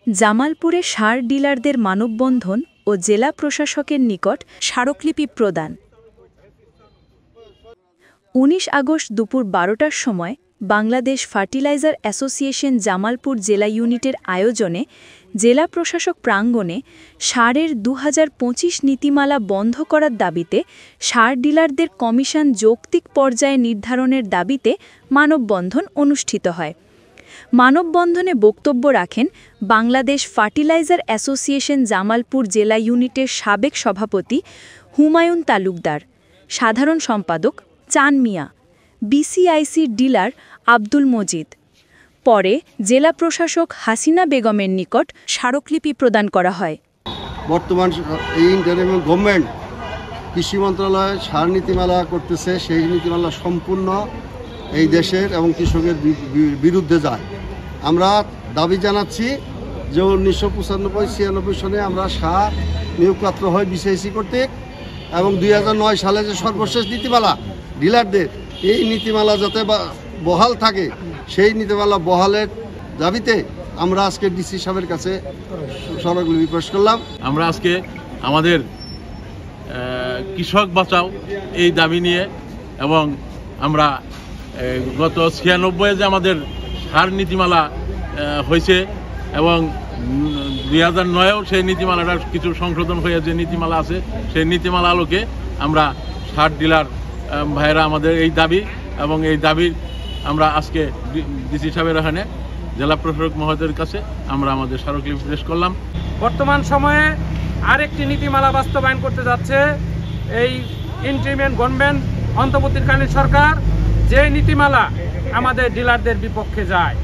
জামালপুরে সার ডিলারদের মানববন্ধন ও জেলা প্রশাসকের নিকট স্মারকলিপি প্রদান। ১৯ আগস্ট দুপুর ১২টার সময় বাংলাদেশ ফার্টিলাইজার অ্যাসোসিয়েশন জামালপুর জেলা ইউনিটের আয়োজনে জেলা প্রশাসক প্রাঙ্গণে সারের ২০২৫ নীতিমালা বন্ধ করার দাবিতে সার ডিলারদের কমিশন যৌক্তিক পর্যায়ে নির্ধারণের দাবিতে মানববন্ধন অনুষ্ঠিত হয়। মানববন্ধনে বক্তব্য রাখেন বাংলাদেশ ফার্টিলাইজার অ্যাসোসিয়েশন জামালপুর জেলা ইউনিটের সাবেক সভাপতি হুমায়ুন তালুকদার, সাধারণ সম্পাদক চান মিয়া, বিসিআইসির ডিলার আব্দুল মজিদ। পরে জেলা প্রশাসক হাসিনা বেগমের নিকট স্মারকলিপি প্রদান করা হয়। বর্তমান এই ইন্টারিম গভর্নমেন্ট কৃষি মন্ত্রণালয় সার নীতিমালা করতেছে, সেই নীতিমালা সম্পূর্ণ এই দেশের এবং কৃষকের বিরুদ্ধে যায়। আমরা দাবি জানাচ্ছি যে 1995-96 সনে আমরা সার নিয়োগপাত্র হয় বিসিআইসি কর্তৃক, এবং 2009 সালে যে সর্বশেষ নীতিমালা ডিলারদের, এই নীতিমালা যাতে বহাল থাকে, সেই নীতিমালা বহালের দাবিতে আমরা আজকে ডিসি সাহেবের কাছে স্মারকলিপি পেশ করলাম। আমরা আজকে আমাদের কৃষক বাঁচাও এই দাবি নিয়ে, এবং আমরা গত 96-এ যে আমাদের সার নীতিমালা হয়েছে এবং 2009-এও সেই নীতিমালাটার কিছু সংশোধন হয়ে যে নীতিমালা আছে, সেই নীতিমালা আলোকে আমরা সার ডিলার ভাইয়েরা আমাদের এই দাবি, এবং এই দাবির আমরা আজকে ডিসি সাহেবের এখানে জেলা প্রশাসক মহোদয়ের কাছে আমরা আমাদের স্মারকলিপি পেশ করলাম। বর্তমান সময়ে আরেকটি নীতিমালা বাস্তবায়ন করতে যাচ্ছে এই ইন্টারিম গভর্নমেন্ট, অন্তর্বর্তীকালীন সরকার, যে নীতিমালা আমাদের ডিলারদের বিপক্ষে যায়।